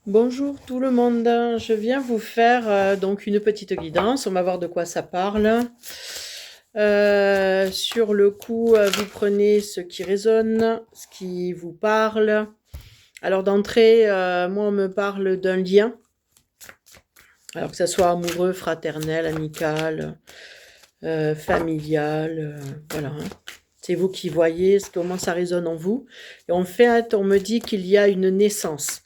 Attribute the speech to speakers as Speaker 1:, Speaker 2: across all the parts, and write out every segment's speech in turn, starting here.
Speaker 1: Bonjour tout le monde, je viens vous faire donc une petite guidance, on va voir de quoi ça parle. Sur le coup, vous prenez ce qui résonne, ce qui vous parle. Alors d'entrée, moi on me parle d'un lien, alors que ça soit amoureux, fraternel, amical, familial, voilà, hein. C'est vous qui voyez comment ça résonne en vous. Et en fait, on me dit qu'il y a une naissance.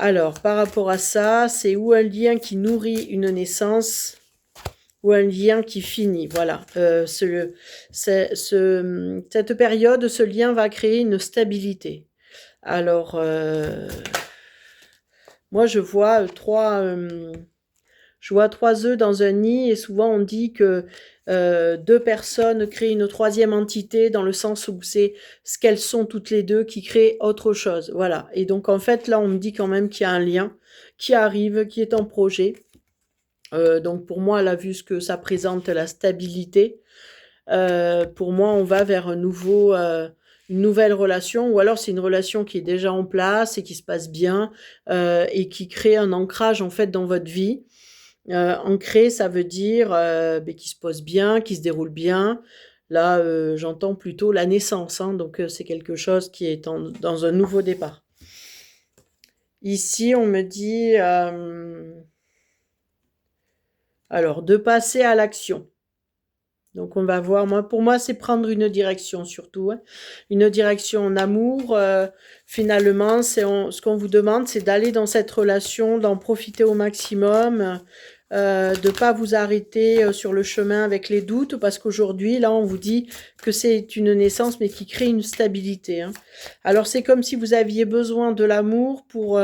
Speaker 1: Alors, par rapport à ça, c'est ou un lien qui nourrit une naissance, ou un lien qui finit. Voilà. Cette période, ce lien va créer une stabilité. Alors, moi, je vois trois œufs dans un nid et souvent on dit que deux personnes créent une troisième entité dans le sens où c'est ce qu'elles sont toutes les deux qui créent autre chose. Voilà. Et donc en fait là on me dit quand même qu'il y a un lien qui arrive, qui est en projet. Donc pour moi là vu ce que ça présente la stabilité, pour moi on va vers une nouvelle relation ou alors c'est une relation qui est déjà en place et qui se passe bien et qui crée un ancrage en fait dans votre vie. Ancré, ça veut dire qui se pose bien, qui se déroule bien. Là, j'entends plutôt la naissance, hein, donc c'est quelque chose qui est dans un nouveau départ. Ici, on me dit, alors, de passer à l'action. Donc, on va voir. Pour moi, c'est prendre une direction surtout, hein. Une direction en amour. Finalement, ce qu'on vous demande, c'est d'aller dans cette relation, d'en profiter au maximum. De ne pas vous arrêter sur le chemin avec les doutes, parce qu'aujourd'hui, là, on vous dit que c'est une naissance, mais qui crée une stabilité, hein. Alors, c'est comme si vous aviez besoin de l'amour pour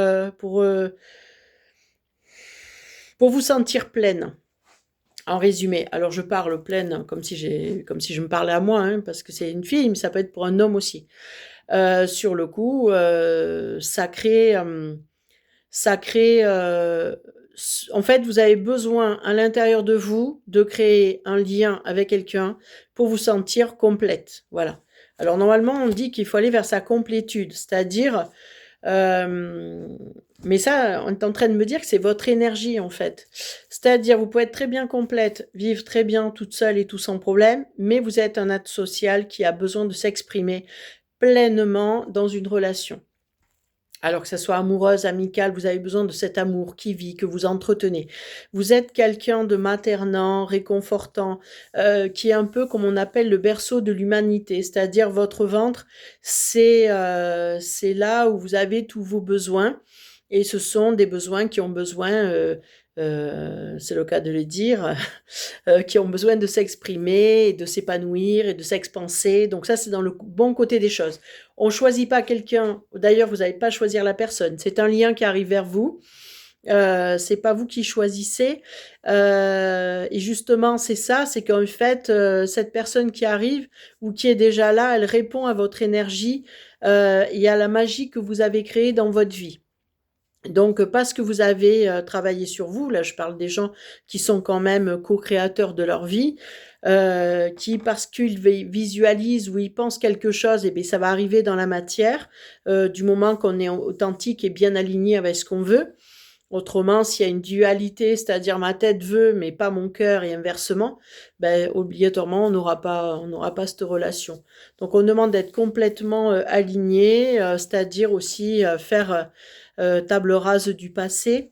Speaker 1: vous sentir pleine. En résumé, alors je parle pleine comme si je me parlais à moi, hein, parce que c'est une fille, mais ça peut être pour un homme aussi. Sur le coup, ça crée en fait, vous avez besoin à l'intérieur de vous de créer un lien avec quelqu'un pour vous sentir complète. Voilà. Alors normalement, on dit qu'il faut aller vers sa complétude, c'est-à-dire, euh, mais ça, on est en train de me dire que c'est votre énergie en fait. C'est-à-dire, vous pouvez être très bien complète, vivre très bien toute seule et tout sans problème, mais vous êtes un être social qui a besoin de s'exprimer pleinement dans une relation. Alors que ça soit amoureuse, amicale, vous avez besoin de cet amour qui vit, que vous entretenez. Vous êtes quelqu'un de maternant, réconfortant, qui est un peu comme on appelle le berceau de l'humanité, c'est-à-dire votre ventre, c'est là où vous avez tous vos besoins, et ce sont des besoins qui ont besoin, c'est le cas de le dire, qui ont besoin de s'exprimer, et de s'épanouir et de s'expanser. Donc ça, c'est dans le bon côté des choses. On ne choisit pas quelqu'un, d'ailleurs, vous n'allez pas choisir la personne. C'est un lien qui arrive vers vous. C'est pas vous qui choisissez. Et justement, c'est ça, c'est qu'en fait, cette personne qui arrive ou qui est déjà là, elle répond à votre énergie et à la magie que vous avez créée dans votre vie. Donc, parce que vous avez travaillé sur vous, là je parle des gens qui sont quand même co-créateurs de leur vie, qui parce qu'ils visualisent ou ils pensent quelque chose, et bien ça va arriver dans la matière, du moment qu'on est authentique et bien aligné avec ce qu'on veut. Autrement, s'il y a une dualité, c'est-à-dire ma tête veut mais pas mon cœur et inversement, ben, obligatoirement on n'aura pas cette relation. Donc on demande d'être complètement aligné, c'est-à-dire aussi faire table rase du passé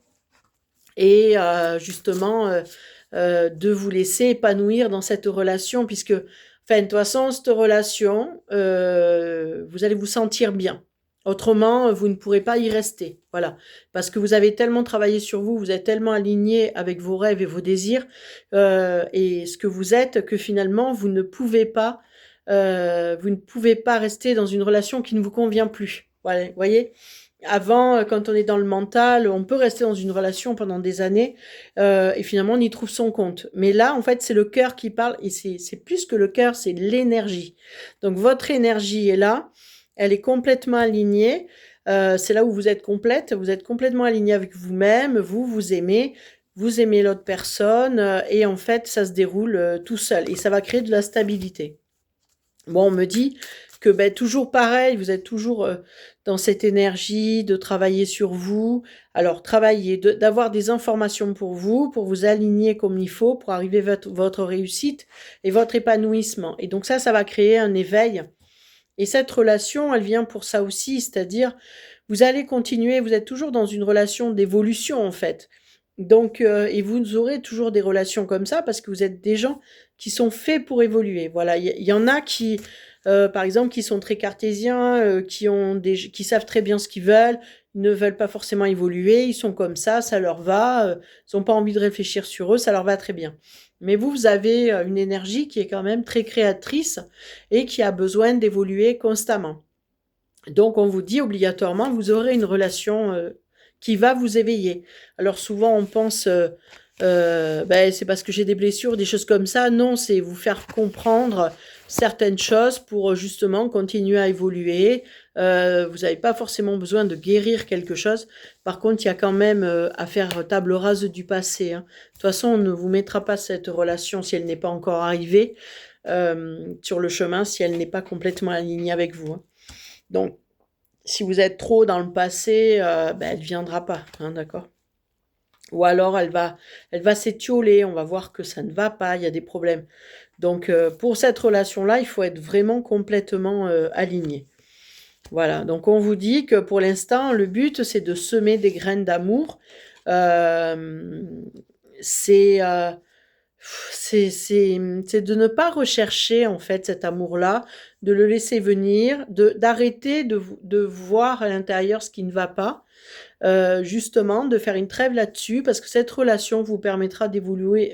Speaker 1: et justement de vous laisser épanouir dans cette relation puisque, enfin, de toute façon, cette relation, vous allez vous sentir bien. Autrement, vous ne pourrez pas y rester. Voilà. Parce que vous avez tellement travaillé sur vous, vous êtes tellement aligné avec vos rêves et vos désirs et ce que vous êtes que finalement, vous ne pouvez pas rester dans une relation qui ne vous convient plus. Voilà, vous voyez? Avant, quand on est dans le mental, on peut rester dans une relation pendant des années et finalement on y trouve son compte. Mais là, en fait, c'est le cœur qui parle et c'est plus que le cœur, c'est l'énergie. Donc votre énergie est là, elle est complètement alignée. C'est là où vous êtes complètement aligné avec vous-même, vous aimez. Vous aimez l'autre personne et en fait, ça se déroule tout seul et ça va créer de la stabilité. Bon, on me dit que ben, toujours pareil, vous êtes toujours dans cette énergie, de travailler sur vous. Alors, travailler, d'avoir des informations pour vous aligner comme il faut, pour arriver à votre réussite et votre épanouissement. Et donc ça va créer un éveil. Et cette relation, elle vient pour ça aussi, c'est-à-dire, vous allez continuer, vous êtes toujours dans une relation d'évolution en fait. Donc, et vous aurez toujours des relations comme ça parce que vous êtes des gens qui sont faits pour évoluer. Voilà, il y en a qui, par exemple, qui sont très cartésiens, qui savent très bien ce qu'ils veulent, ils ne veulent pas forcément évoluer, ils sont comme ça leur va, ils n'ont pas envie de réfléchir sur eux, ça leur va très bien. Mais vous avez une énergie qui est quand même très créatrice et qui a besoin d'évoluer constamment. Donc, on vous dit obligatoirement, vous aurez une relation qui va vous éveiller. Alors, souvent, on pense, c'est parce que j'ai des blessures, des choses comme ça. Non, c'est vous faire comprendre certaines choses pour justement continuer à évoluer. Vous n'avez pas forcément besoin de guérir quelque chose. Par contre, il y a quand même à faire table rase du passé. Hein. De toute façon, on ne vous mettra pas cette relation si elle n'est pas encore arrivée sur le chemin, si elle n'est pas complètement alignée avec vous. Hein. Donc, si vous êtes trop dans le passé, elle ne viendra pas, hein, d'accord? Ou alors, elle va s'étioler, on va voir que ça ne va pas, il y a des problèmes. Donc, pour cette relation-là, il faut être vraiment complètement aligné. Voilà, donc on vous dit que pour l'instant, le but, c'est de semer des graines d'amour. C'est de ne pas rechercher en fait cet amour-là, de le laisser venir, d'arrêter de voir à l'intérieur ce qui ne va pas, justement de faire une trêve là-dessus parce que cette relation vous permettra d'évoluer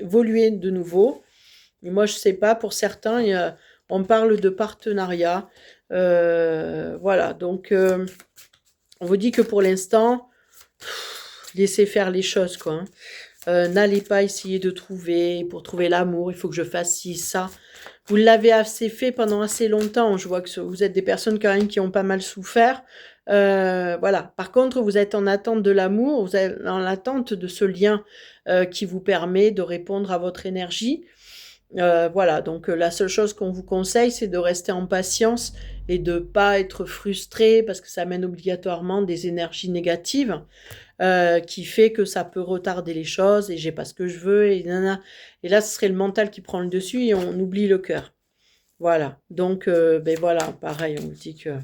Speaker 1: de nouveau. Et moi je sais pas, pour certains on parle de partenariat, voilà, donc on vous dit que pour l'instant laissez faire les choses quoi, hein. N'allez pas essayer de trouver, pour trouver l'amour, il faut que je fasse ci, ça. Vous l'avez assez fait pendant assez longtemps. Je vois que vous êtes des personnes quand même qui ont pas mal souffert. Voilà. Par contre, vous êtes en attente de l'amour, vous êtes en attente de ce lien qui vous permet de répondre à votre énergie. Voilà, donc la seule chose qu'on vous conseille, c'est de rester en patience et de pas être frustré parce que ça amène obligatoirement des énergies négatives. Qui fait que ça peut retarder les choses et j'ai pas ce que je veux et nanana. Et là, ce serait le mental qui prend le dessus et on oublie le cœur. Voilà. Donc, voilà, pareil, on vous dit que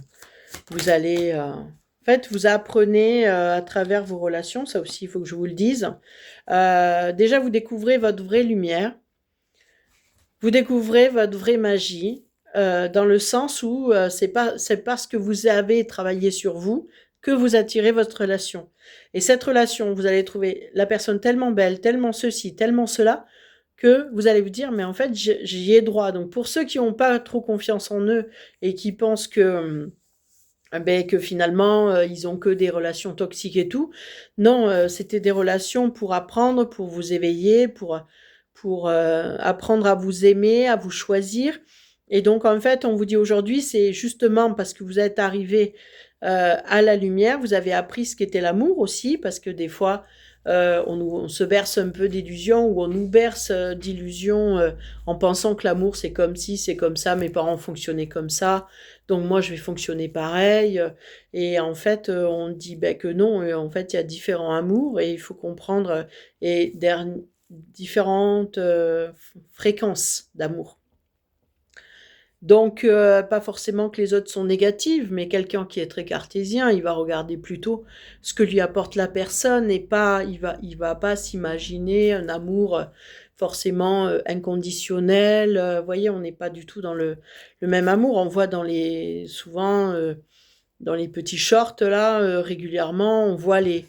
Speaker 1: vous allez... en fait, vous apprenez à travers vos relations, ça aussi, il faut que je vous le dise. Déjà, vous découvrez votre vraie lumière. Vous découvrez votre vraie magie, dans le sens où c'est parce que vous avez travaillé sur vous que vous attirez votre relation. Et cette relation, vous allez trouver la personne tellement belle, tellement ceci, tellement cela, que vous allez vous dire, mais en fait, j'y ai droit. Donc pour ceux qui n'ont pas trop confiance en eux et qui pensent que finalement, ils ont que des relations toxiques et tout, non, c'était des relations pour apprendre, pour vous éveiller, pour apprendre à vous aimer, à vous choisir. Et donc, en fait, on vous dit aujourd'hui, c'est justement parce que vous êtes arrivé à la lumière, vous avez appris ce qu'était l'amour aussi, parce que des fois, on se berce un peu d'illusions ou on nous berce d'illusions en pensant que l'amour, c'est comme ci, c'est comme ça, mes parents fonctionnaient comme ça, donc moi, je vais fonctionner pareil. Et en fait, on dit que non, en fait, il y a différents amours et il faut comprendre et différentes fréquences d'amour. Donc, pas forcément que les autres sont négatives, mais quelqu'un qui est très cartésien, il va regarder plutôt ce que lui apporte la personne et pas, il va pas s'imaginer un amour forcément inconditionnel. Vous voyez, on n'est pas du tout dans le même amour. On voit souvent dans les petits shorts là, régulièrement, on voit les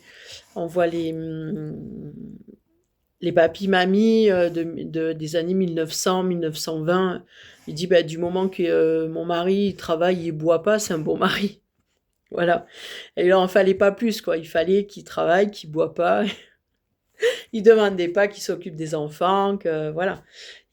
Speaker 1: papis mamies des années 1900, 1920. Il dit, du moment que mon mari travaille, il boit pas, c'est un bon mari. Voilà. Et il en fallait pas plus, quoi. Il fallait qu'il travaille, qu'il boit pas. Il demandait pas qu'il s'occupe des enfants, que voilà.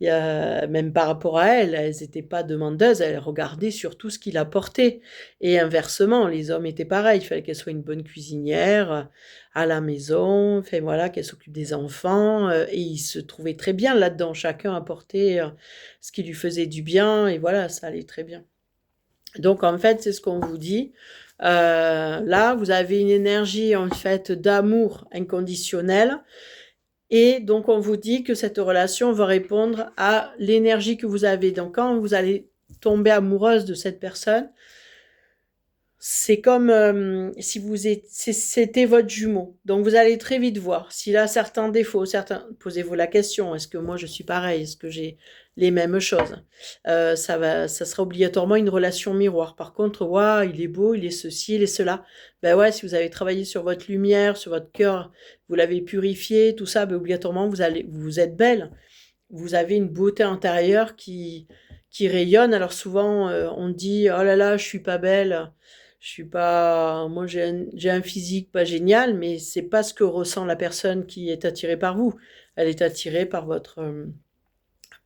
Speaker 1: Même par rapport à elles n'étaient pas demandeuses, elles regardaient surtout ce qu'il apportait. Et inversement, les hommes étaient pareils, il fallait qu'elle soit une bonne cuisinière à la maison, enfin voilà, qu'elle s'occupe des enfants, et ils se trouvaient très bien là-dedans, chacun apportait ce qui lui faisait du bien, et voilà, ça allait très bien. Donc, en fait, c'est ce qu'on vous dit. Là, vous avez une énergie, en fait, d'amour inconditionnel. Et donc, on vous dit que cette relation va répondre à l'énergie que vous avez. Donc, quand vous allez tomber amoureuse de cette personne, c'est comme si c'était votre jumeau. Donc, vous allez très vite voir s'il a certains défauts, certains. Posez-vous la question, est-ce que moi je suis pareil? Est-ce que j'ai les mêmes choses? Ça sera obligatoirement une relation miroir. Par contre, waouh, il est beau, il est ceci, il est cela. Ben ouais, si vous avez travaillé sur votre lumière, sur votre cœur, vous l'avez purifié, tout ça, ben obligatoirement vous êtes belle. Vous avez une beauté intérieure qui rayonne. Alors souvent, on dit, oh là là, je suis pas belle. Je suis pas, moi j'ai un physique pas génial, mais c'est pas ce que ressent la personne qui est attirée par vous. Elle est attirée par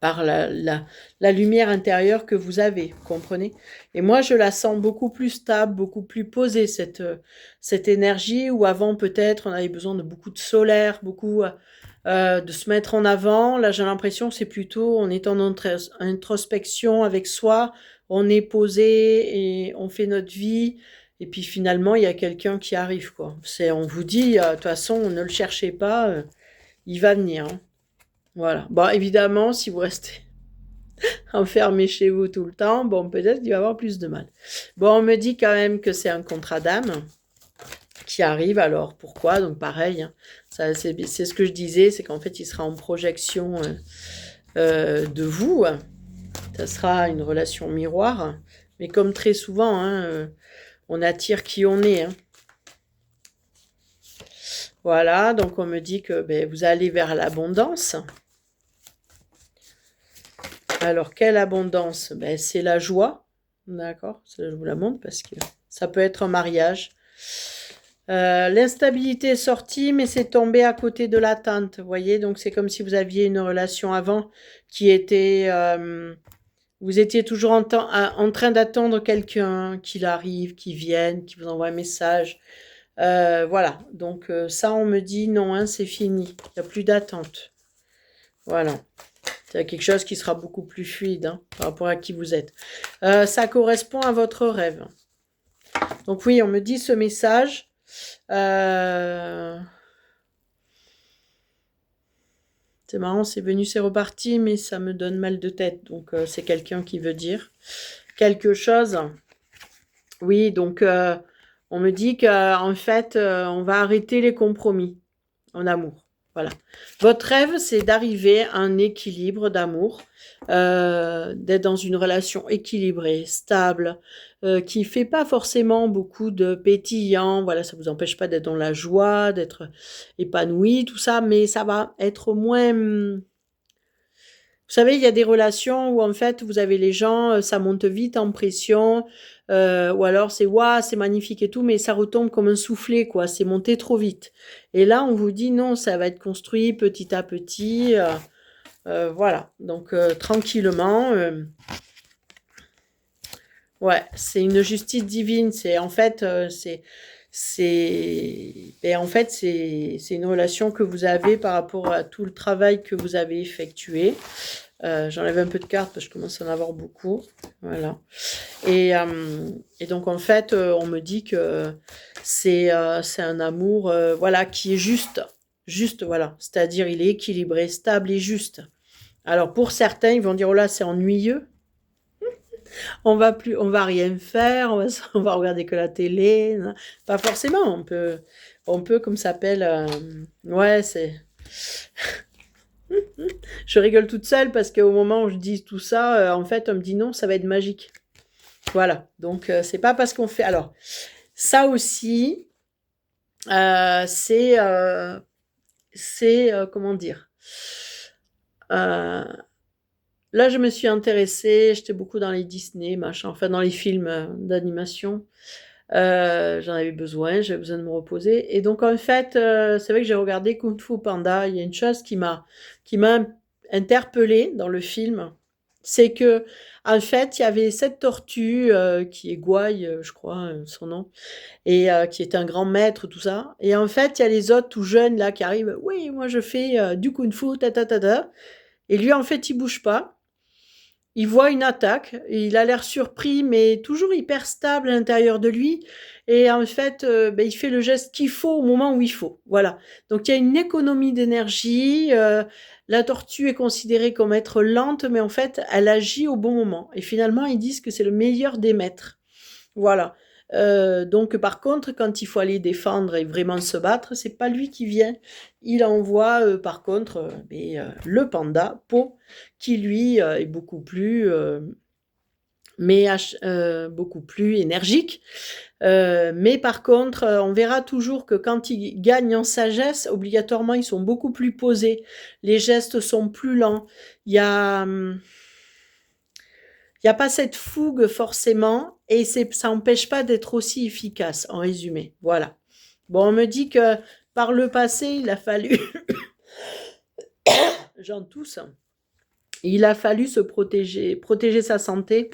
Speaker 1: par la lumière intérieure que vous avez, vous comprenez? Et moi, je la sens beaucoup plus stable, beaucoup plus posée, cette énergie où avant, peut-être, on avait besoin de beaucoup de solaire, beaucoup de se mettre en avant. Là, j'ai l'impression que c'est plutôt, on est en introspection avec soi, on est posé et on fait notre vie. Et puis finalement, il y a quelqu'un qui arrive, quoi. On vous dit, de toute façon, ne le cherchez pas, il va venir, hein. Voilà. Bon, évidemment, si vous restez enfermé chez vous tout le temps, bon, peut-être qu'il va avoir plus de mal. Bon, on me dit quand même que c'est un contrat d'âme qui arrive. Alors, pourquoi? Donc, pareil, hein, c'est ce que je disais, c'est qu'en fait, il sera en projection de vous. Ça sera une relation miroir. Mais comme très souvent, hein, on attire qui on est, hein. Voilà, donc on me dit que ben, vous allez vers l'abondance. Alors, quelle abondance? Ben, c'est la joie. D'accord? Je vous la montre parce que ça peut être un mariage. L'instabilité est sortie, mais c'est tombé à côté de l'attente. Vous voyez? Donc, c'est comme si vous aviez une relation avant qui était... vous étiez toujours en train d'attendre quelqu'un, qu'il arrive, qu'il vienne, qu'il vous envoie un message. Voilà. Donc, ça, on me dit non, hein, c'est fini. Il n'y a plus d'attente. Voilà. C'est quelque chose qui sera beaucoup plus fluide, hein, par rapport à qui vous êtes. Ça correspond à votre rêve. Donc oui, on me dit ce message. C'est marrant, c'est venu, c'est reparti, mais ça me donne mal de tête. Donc c'est quelqu'un qui veut dire quelque chose. Oui, donc on me dit qu'en fait, on va arrêter les compromis en amour. Voilà. Votre rêve, c'est d'arriver à un équilibre d'amour, d'être dans une relation équilibrée, stable, qui fait pas forcément beaucoup de pétillant. Voilà, ça vous empêche pas d'être dans la joie, d'être épanoui, tout ça, mais ça va être moins. Vous savez, il y a des relations où en fait vous avez les gens, ça monte vite en pression, ou alors c'est waouh, c'est magnifique et tout, mais ça retombe comme un soufflet, quoi. C'est monté trop vite. Et là, on vous dit non, ça va être construit petit à petit, voilà. Donc tranquillement. Ouais, c'est une justice divine. C'est en fait, et en fait, c'est une relation que vous avez par rapport à tout le travail que vous avez effectué. J'enlève un peu de cartes parce que je commence à en avoir beaucoup. Voilà. Et donc, en fait, on me dit que c'est un amour voilà, qui est juste. Juste, voilà. C'est-à-dire, il est équilibré, stable et juste. Alors, pour certains, ils vont dire, oh là, c'est ennuyeux. On va rien faire, on va regarder que la télé. Non. Pas forcément, on peut comme ça s'appelle, ouais, c'est... Je rigole toute seule parce qu'au moment où je dis tout ça, en fait, on me dit non, ça va être magique. Voilà, donc c'est pas parce qu'on fait... Alors, ça aussi, c'est... comment dire Là, je me suis intéressée, j'étais beaucoup dans les Disney, machin, enfin dans les films d'animation. J'en avais besoin, j'avais besoin de me reposer. Et donc, en fait, c'est vrai que j'ai regardé Kung Fu Panda. Il y a une chose qui m'a interpellée dans le film. C'est que, en fait, il y avait cette tortue qui est Guai, je crois, son nom, et qui est un grand maître, tout ça. Et en fait, il y a les autres tout jeunes là qui arrivent. Oui, moi je fais du Kung Fu, ta ta ta ta. Et lui, en fait, il bouge pas. il voit une attaque, il a l'air surpris, mais toujours hyper stable à l'intérieur de lui. Et en fait, il fait le geste qu'il faut au moment où il faut. Voilà. Donc il y a une économie d'énergie. La tortue est considérée comme être lente, mais en fait, elle agit au bon moment. Et finalement, ils disent que c'est le meilleur des maîtres. Voilà. Donc par contre, quand il faut aller défendre et vraiment se battre, c'est pas lui qui vient. Il envoie par contre le panda Po, qui lui est beaucoup plus beaucoup plus énergique. Mais par contre, on verra toujours que quand ils gagnent en sagesse, obligatoirement, ils sont beaucoup plus posés. Les gestes sont plus lents. Il y a pas cette fougue forcément, et ça n'empêche pas d'être aussi efficace, en résumé. Voilà. Bon, on me dit que par le passé, il a fallu... J'en tousse. Il a fallu se protéger sa santé.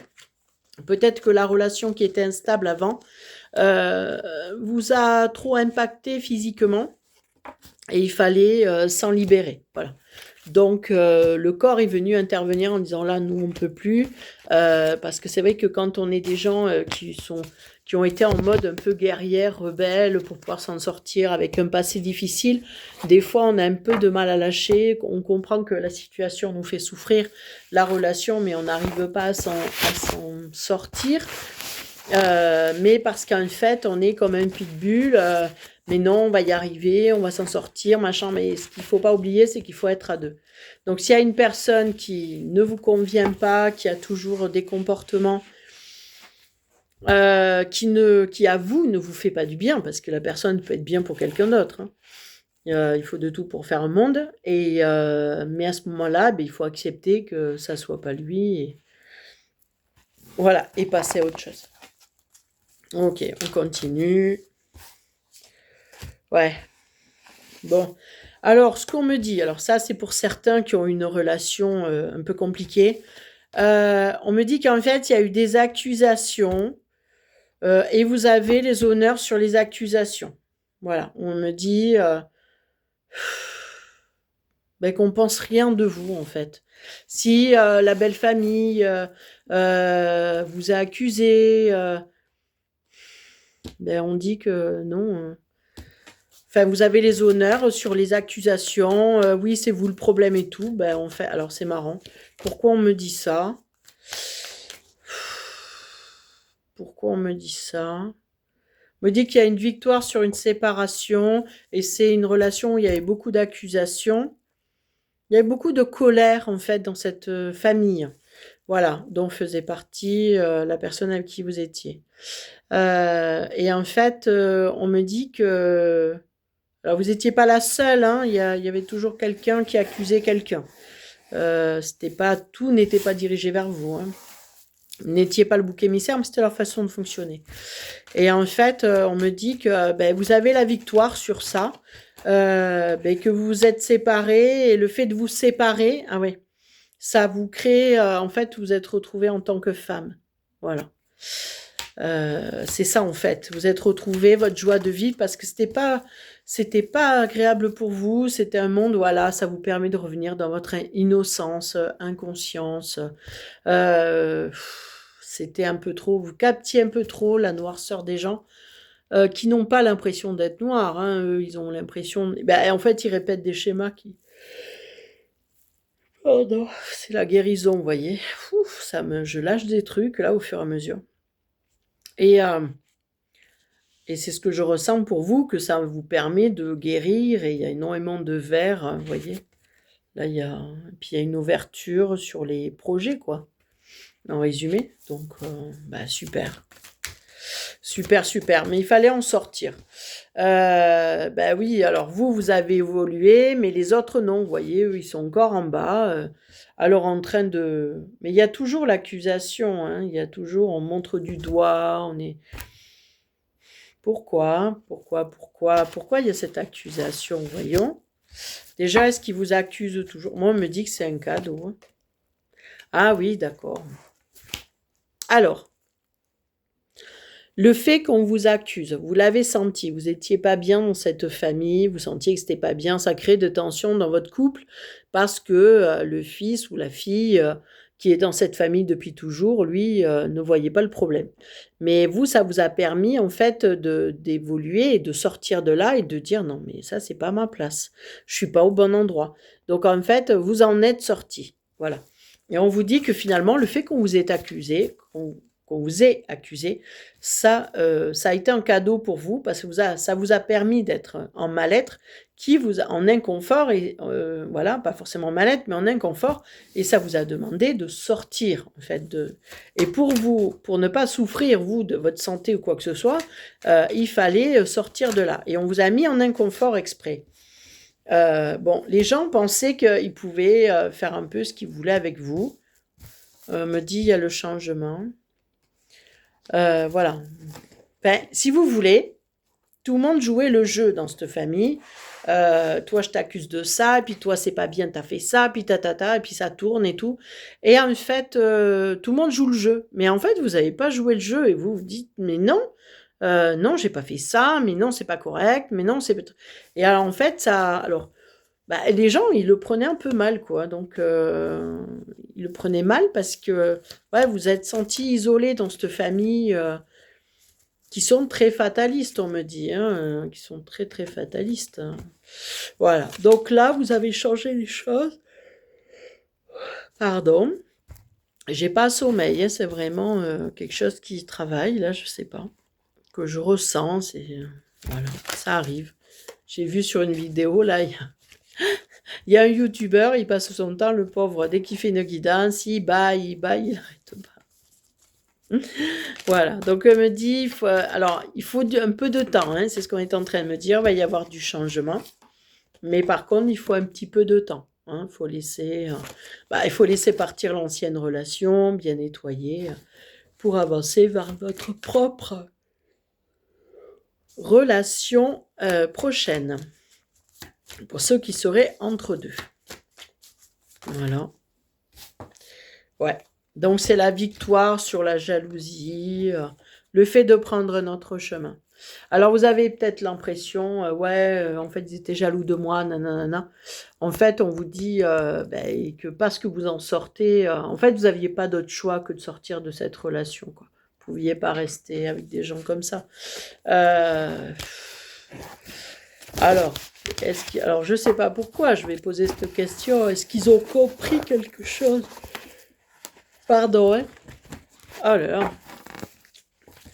Speaker 1: Peut-être que la relation qui était instable avant vous a trop impacté physiquement et il fallait s'en libérer. Voilà. Donc le corps est venu intervenir en disant là nous on peut plus parce que c'est vrai que quand on est des gens qui ont été en mode un peu guerrière, rebelle pour pouvoir s'en sortir avec un passé difficile, des fois on a un peu de mal à lâcher, on comprend que la situation nous fait souffrir, la relation, mais on n'arrive pas à s'en sortir. Mais parce qu'en fait on est comme un pitbull, mais non, on va y arriver, on va s'en sortir, machin. Mais ce qu'il ne faut pas oublier, c'est qu'il faut être à deux. Donc, s'il y a une personne qui ne vous convient pas, qui a toujours des comportements qui, à vous, ne vous fait pas du bien, parce que la personne peut être bien pour quelqu'un d'autre. Hein. Il faut de tout pour faire un monde. Mais à ce moment-là, il faut accepter que ça ne soit pas lui. Et... Voilà, et passer à autre chose. Ok, on continue. Ouais. Bon. Alors, ce qu'on me dit, alors ça, c'est pour certains qui ont une relation un peu compliquée. On me dit qu'en fait, il y a eu des accusations et vous avez les honneurs sur les accusations. Voilà. On me dit qu'on pense rien de vous, en fait. Si la belle famille vous a accusé, on dit que non. Enfin, vous avez les honneurs sur les accusations. Oui, c'est vous le problème et tout. On fait. Alors, c'est marrant. Pourquoi on me dit ça? Pourquoi on me dit ça? On me dit qu'il y a une victoire sur une séparation et c'est une relation où il y avait beaucoup d'accusations. Il y avait beaucoup de colère, en fait, dans cette famille. Voilà, dont faisait partie la personne avec qui vous étiez. Et en fait, on me dit que... Alors, vous n'étiez pas la seule, hein, il y avait toujours quelqu'un qui accusait quelqu'un. Tout n'était pas dirigé vers vous. Hein. Vous n'étiez pas le bouc émissaire, mais c'était leur façon de fonctionner. Et en fait, on me dit que vous avez la victoire sur ça, que vous vous êtes séparés, et le fait de vous séparer, ça vous crée, en fait, vous êtes retrouvés en tant que femme. Voilà. C'est ça, en fait. Vous êtes retrouvés, votre joie de vivre, parce que c'était pas agréable pour vous, c'était un monde, voilà, ça vous permet de revenir dans votre innocence, inconscience. C'était un peu trop, vous captiez un peu trop la noirceur des gens qui n'ont pas l'impression d'être noirs. Hein, eux, ils ont l'impression... en fait, ils répètent des schémas qui... Oh non, c'est la guérison, vous voyez. Je lâche des trucs, là, au fur et à mesure. Et c'est ce que je ressens pour vous, que ça vous permet de guérir, et il y a énormément de verre, vous voyez. Là, il y a une ouverture sur les projets, quoi, en résumé. Donc, super. Super, super. Mais il fallait en sortir. Oui, alors vous avez évolué, mais les autres, non. Vous voyez, eux, ils sont encore en bas. Alors, en train de... Mais il y a toujours l'accusation, hein. Il y a toujours, on montre du doigt, on est... Pourquoi il y a cette accusation? Voyons. Déjà, est-ce qu'il vous accuse toujours? Moi, on me dit que c'est un cadeau. Hein. Ah oui, d'accord. Alors, le fait qu'on vous accuse, vous l'avez senti, vous n'étiez pas bien dans cette famille, vous sentiez que c'était pas bien, ça crée de tensions dans votre couple parce que le fils ou la fille qui est dans cette famille depuis toujours, lui, ne voyait pas le problème. Mais vous, ça vous a permis, en fait, d'évoluer et de sortir de là et de dire: «Non, mais ça, c'est pas ma place. Je suis pas au bon endroit». Donc en fait, vous en êtes sortis. Voilà. Et on vous dit que finalement, le fait qu'on vous ait accusé, qu'on vous ait accusé, ça a été un cadeau pour vous parce que ça vous a permis d'être en mal-être, en inconfort, et voilà, pas forcément mal-être, mais en inconfort, et ça vous a demandé de sortir, en fait. Et pour ne pas souffrir, vous, de votre santé ou quoi que ce soit, il fallait sortir de là. Et on vous a mis en inconfort exprès. Bon, les gens pensaient qu'ils pouvaient faire un peu ce qu'ils voulaient avec vous. Me dit, il y a le changement. Voilà. Ben, si vous voulez, tout le monde jouait le jeu dans cette famille. Toi, je t'accuse de ça, et puis toi, c'est pas bien, t'as fait ça, puis et puis ça tourne et tout. Et en fait, tout le monde joue le jeu. Mais en fait, vous n'avez pas joué le jeu, et vous vous dites, mais non, non, j'ai pas fait ça, mais non, c'est pas correct, mais non, c'est... Et alors, en fait, ça... Alors, les gens, ils le prenaient un peu mal, quoi. Donc, ils le prenaient mal parce que, ouais, vous êtes sentis isolés dans cette famille... qui sont très fatalistes, on me dit, hein, qui sont très, très fatalistes. Hein. Voilà. Donc là, vous avez changé les choses. Pardon. J'ai pas sommeil, hein, c'est vraiment quelque chose qui travaille, là, je sais pas. Que je ressens, voilà, ça arrive. J'ai vu sur une vidéo, là, il y a un youtubeur, il passe son temps, le pauvre, dès qu'il fait une guidance, il baille, il n'arrête pas. Voilà, donc elle me dit, il faut un peu de temps, hein, c'est ce qu'on est en train de me dire, il va y avoir du changement, mais par contre, il faut un petit peu de temps, hein, il faut laisser partir l'ancienne relation, bien nettoyer, pour avancer vers votre propre relation prochaine, pour ceux qui seraient entre deux. Voilà. Ouais. Donc, c'est la victoire sur la jalousie, le fait de prendre notre chemin. Alors, vous avez peut-être l'impression, en fait, ils étaient jaloux de moi, nanana. En fait, on vous dit que parce que vous en sortez, en fait, vous n'aviez pas d'autre choix que de sortir de cette relation, quoi. Vous ne pouviez pas rester avec des gens comme ça. Alors, je ne sais pas pourquoi je vais poser cette question. Est-ce qu'ils ont compris quelque chose ? Pardon, hein. Oh là là.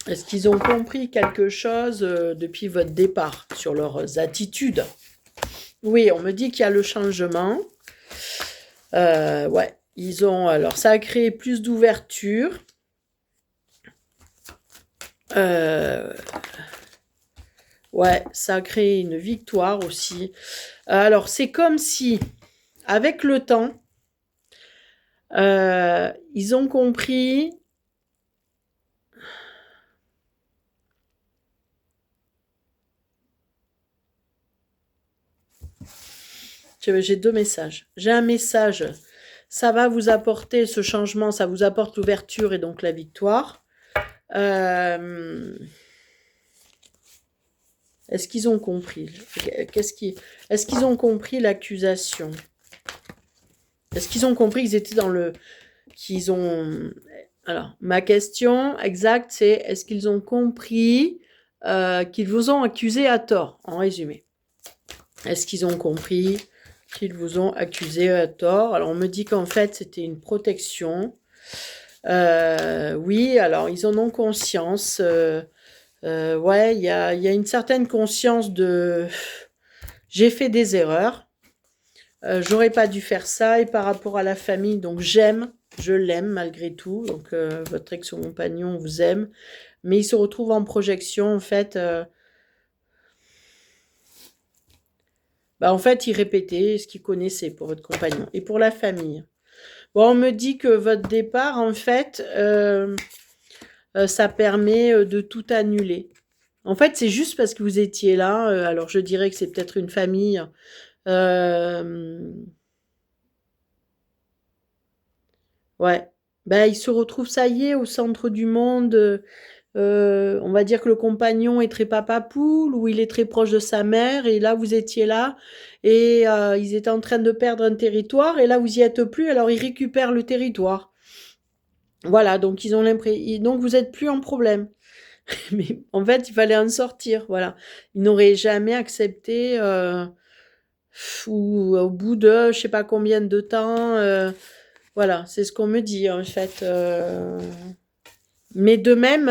Speaker 1: Est-ce qu'ils ont compris quelque chose depuis votre départ sur leurs attitudes? Oui, on me dit qu'il y a le changement. Ouais, ils ont... Alors, ça a créé plus d'ouverture. Ouais, ça a créé une victoire aussi. Alors, c'est comme si, avec le temps, ils ont compris... J'ai deux messages. J'ai un message, ça va vous apporter ce changement, ça vous apporte l'ouverture et donc la victoire. Est-ce qu'ils ont compris? Est-ce qu'ils ont compris l'accusation? Est-ce qu'ils ont compris qu'ils étaient dans le... Alors, ma question exacte, c'est est-ce qu'ils ont compris qu'ils vous ont accusé à tort, en résumé? Est-ce qu'ils ont compris qu'ils vous ont accusé à tort? Alors, on me dit qu'en fait, c'était une protection. Oui, alors, ils en ont conscience. Ouais, il y a une certaine conscience de... J'ai fait des erreurs. J'aurais pas dû faire ça. Et par rapport à la famille, donc je l'aime malgré tout. Donc, votre ex-compagnon vous aime. Mais il se retrouve en projection, en fait... en fait, il répétait ce qu'il connaissait pour votre compagnon et pour la famille. Bon, on me dit que votre départ, en fait, ça permet de tout annuler. En fait, c'est juste parce que vous étiez là. Alors, je dirais que c'est peut-être une famille. Ouais. Il se retrouve, ça y est, au centre du monde. On va dire que le compagnon est très papa poule ou il est très proche de sa mère et là vous étiez là et ils étaient en train de perdre un territoire et là vous y êtes plus, alors ils récupèrent le territoire. Voilà, donc ils ont l'impression, donc vous êtes plus en problème. Mais en fait, il fallait en sortir, voilà. Ils n'auraient jamais accepté, ou au bout de je sais pas combien de temps, voilà, c'est ce qu'on me dit en fait. Mais de même,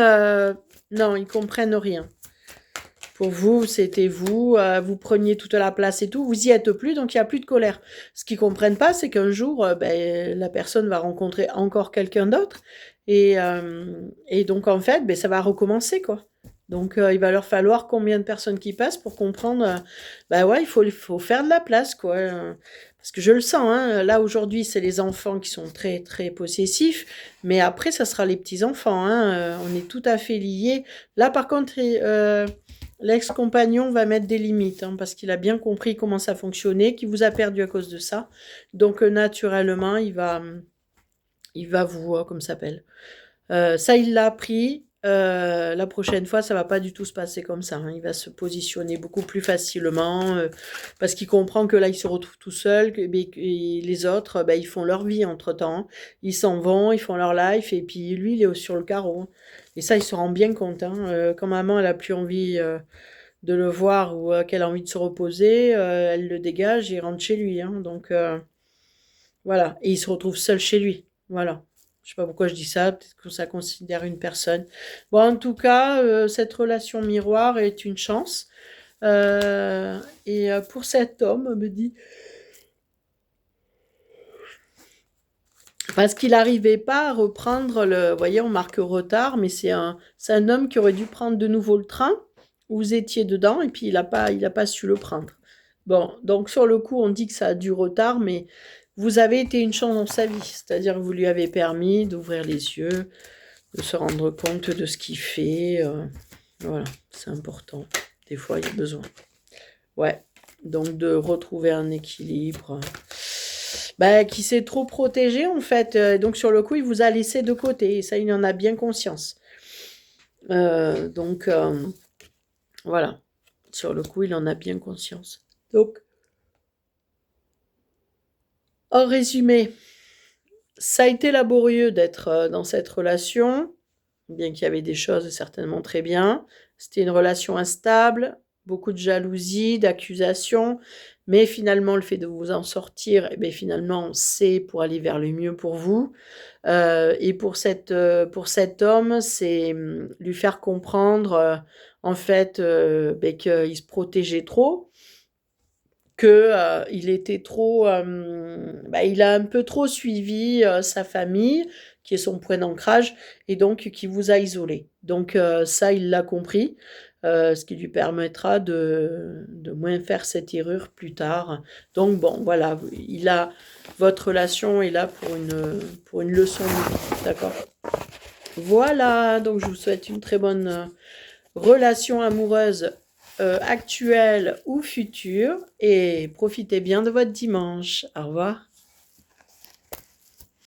Speaker 1: non, ils comprennent rien. Pour vous, c'était vous, vous preniez toute la place et tout, vous y êtes plus, donc il n'y a plus de colère. Ce qu'ils comprennent pas, c'est qu'un jour, ben, la personne va rencontrer encore quelqu'un d'autre, et donc en fait, ben, ça va recommencer, quoi. Donc il va leur falloir combien de personnes qui passent pour comprendre, ben ouais, il faut faire de la place, quoi. Parce que je le sens, hein, là aujourd'hui, c'est les enfants qui sont très très possessifs, mais après, ça sera les petits-enfants, hein, on est tout à fait liés. Là, par contre, l'ex-compagnon va mettre des limites, hein, parce qu'il a bien compris comment ça fonctionnait, qu'il vous a perdu à cause de ça. Donc, naturellement, il va vous, comment ça s'appelle, ça, il l'a appris. La prochaine fois, ça va pas du tout se passer comme ça, hein. Il va se positionner beaucoup plus facilement, parce qu'il comprend que là, il se retrouve tout seul, et les autres, ben, ils font leur vie entre-temps. Ils s'en vont, ils font leur life, et puis lui, il est sur le carreau. Et ça, il se rend bien compte, hein. Quand maman, elle a plus envie de le voir, ou qu'elle a envie de se reposer, elle le dégage et il rentre chez lui, hein. Donc, voilà. Et il se retrouve seul chez lui. Voilà. Je sais pas pourquoi je dis ça, peut-être que ça considère une personne. Bon, en tout cas, cette relation miroir est une chance. Et pour cet homme, on me dit, parce qu'il n'arrivait pas à reprendre le. Vous voyez, on marque retard, mais c'est un homme qui aurait dû prendre de nouveau le train. Vous étiez dedans et puis il a pas su le prendre. Bon, donc sur le coup, on dit que ça a du retard, mais vous avez été une chance dans sa vie. C'est-à-dire que vous lui avez permis d'ouvrir les yeux, de se rendre compte de ce qu'il fait. Voilà, c'est important. Des fois, il y a besoin. Ouais, donc de retrouver un équilibre. Bah, qui s'est trop protégé en fait. Donc sur le coup, il vous a laissé de côté. Et ça, il en a bien conscience. Donc voilà. Sur le coup, il en a bien conscience. Donc, en résumé, ça a été laborieux d'être dans cette relation, bien qu'il y avait des choses certainement très bien. C'était une relation instable, beaucoup de jalousie, d'accusations, mais finalement, le fait de vous en sortir, eh bien, finalement, c'est pour aller vers le mieux pour vous. Et pour cet homme, c'est lui faire comprendre, en fait, ben, qu'il se protégeait trop, que il était trop, bah, il a un peu trop suivi sa famille, qui est son point d'ancrage, et donc qui vous a isolé. Donc ça, il l'a compris, ce qui lui permettra de moins faire cette erreur plus tard. Donc bon, voilà, votre relation est là pour une leçon de vie, d'accord? Voilà, donc je vous souhaite une très bonne relation amoureuse actuelle ou future, et profitez bien de votre dimanche. Au revoir.